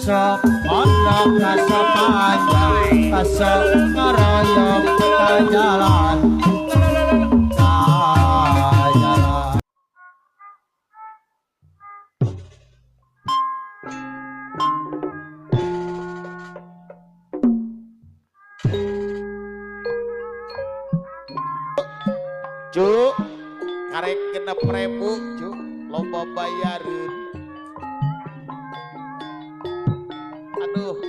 sok mondok kaso panjang kaso ngaroyok ke jalan Cuk, karek genep ribu, cuk, loba bayarin. Aduh,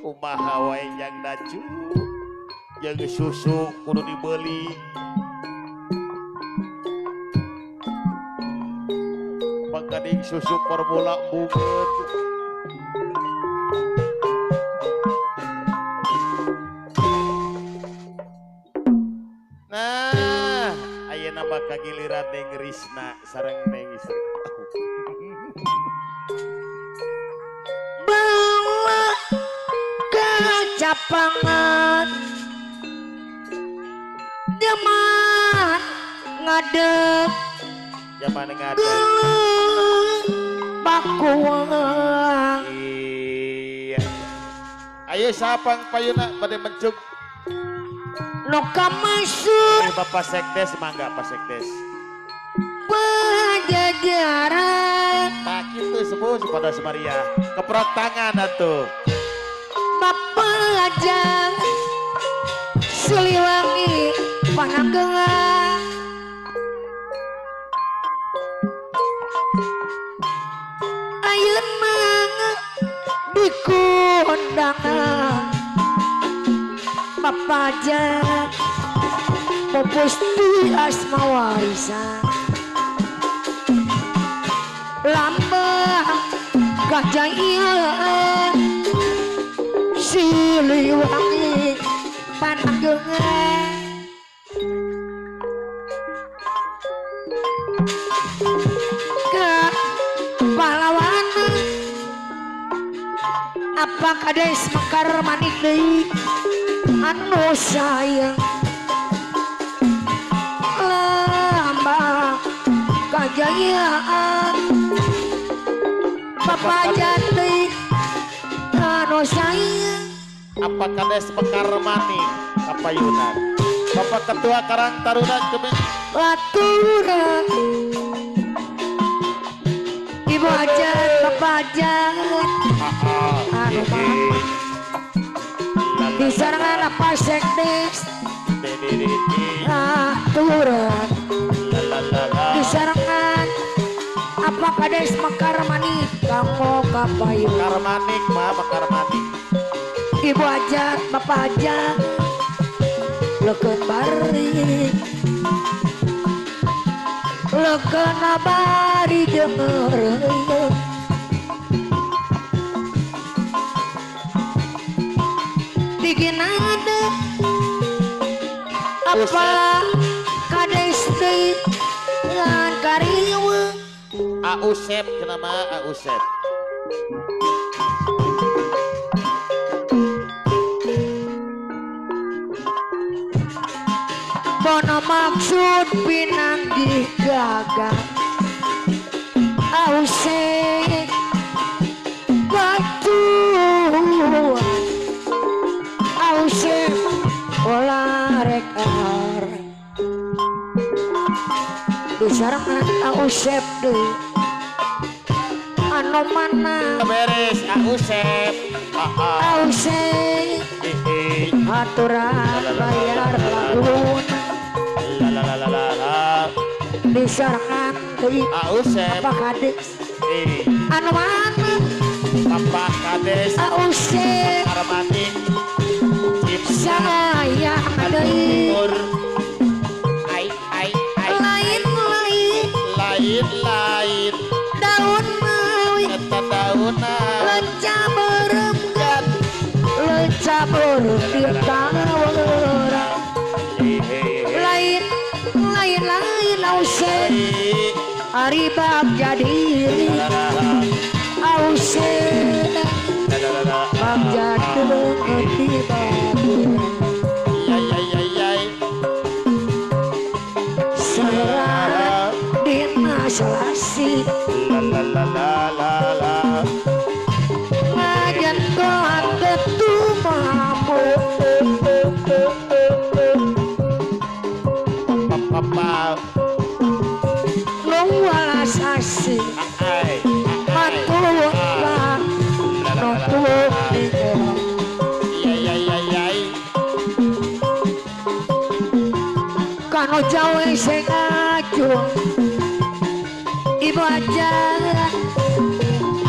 kumaha wae jangda cuk, jeung susu kudu dibeli. Panggading susu formula bunget. Nah, ayeuna mah kagiliran Neng Risna sareng Neng istri. Bawa kacapangan zaman ngadeg Zaman ngadeg geuleuh bakuang. Iya. Ayo sapang payuna bade mencuk. Noka masuk Bapak Sekdes mangga Pak Sekdes. pajajaran Nah gitu sepuh pada Semaria. Keprok tangan atuh. Bapak ajang Siliwangi Pananggelang Ayeun mah dikondangan Bapak ajang pupus di asma warisan lambang kajayaan Siliwangi Pananggelang ke pahlawan apa kades mekar manik deui anu sayang lambang kajayaan Bapak Jati anu sayang Apa kades Mekar Manik kapayunan. Bapak Ketua Karang Taruna Kemen. aturan Ibu Ajat Bapak Ajat anu mah disarangan apa sekdes aturan disarangan apa kades Mekar Manik kamu kapayu Mekar Manik mah Mekar Manik. Ibu Ajat Bapak Ajat leukeun bari leukeun bari denger diginade apa kades teh ngan karieu Ausep kenapa Ausep? bono maksud pinanggih gagah ause batu ause olah rek arek disarangan ausep deui anu mana Beres Ausep. ause aturan bayar lagun disarangan deui Ausep. apa kades anu mana Bapak Kades ause Mekar Manik. sayang deui Timur. Ai lain lain daun mawi eta dauna leca beremgat leca beremgat tawarang lain ause ari bab jadi ause bab jadi di babur serah dina selasi la kasih Ai. matur lah nutur Iya. kano jawa sing ajung ibu aja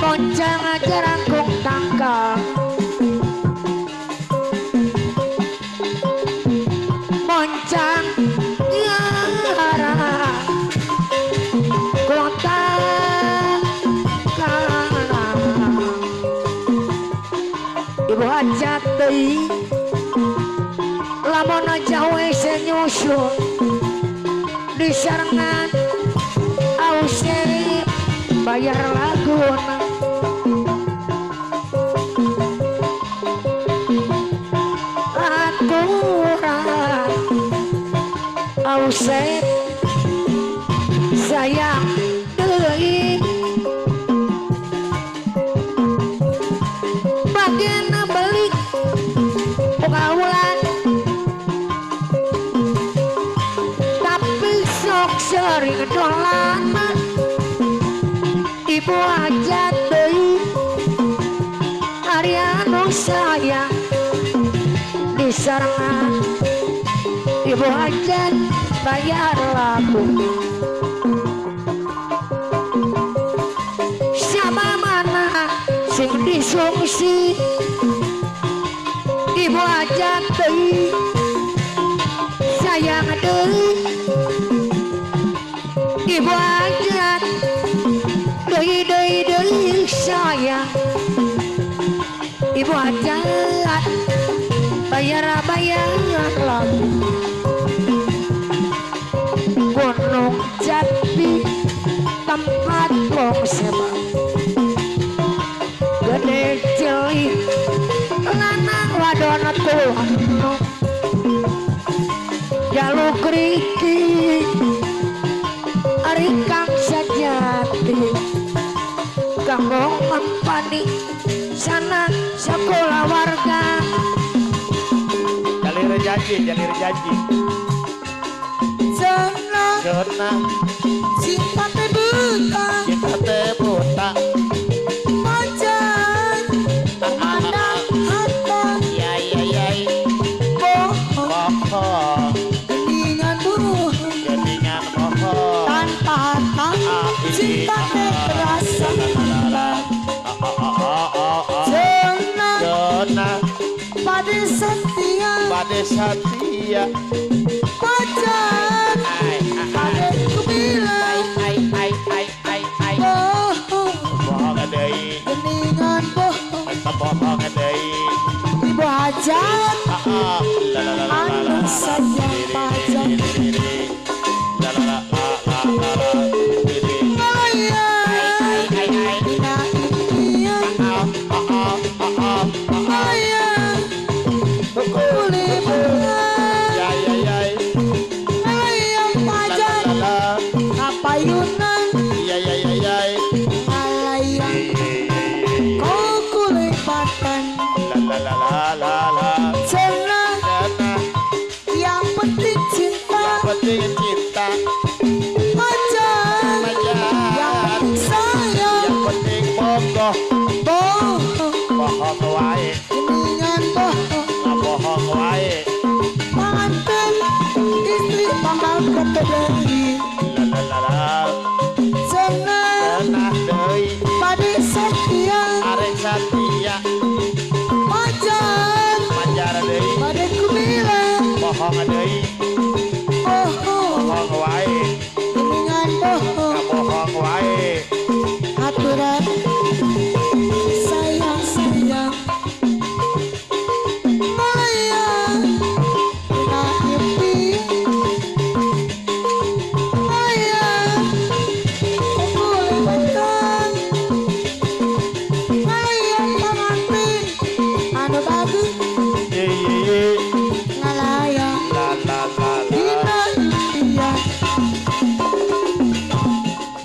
koncang aja rangkung tangkal moncang yara kota karang ibu aja tei lamun jawa sing nyusul di sarengan ause bayar laguna aturan ause sayang deui bagian beli pegawulan tapi sok sering dolan ibu aja deui ari anu sayang di sarangan ibu aja bayar lagu siapa mana sing disungsi ibu aja deui sayang deui ibu aja deui sayang ibu aja bayar lagu gunung jati tempat wong sebab gede cilik lanang wadon tuhan jaluk riki ari kang sajati kanggo empani sana sekolah warga Jalir janji. Jona cinta teh buta kita teh buta. macan memandang harta Iya. bohong Bohong. dengan buruh Geningan bohong. tanpa harta cinta teh terasa Jona pada setia. pacar pada ku bilang bohong Bohong deui. geningan bohong Bohong deui. ibu hajat anu saja pacar payunan alayang kau kulipatan senang yang penting cinta pacar yang penting sayang Yang penting bogoh.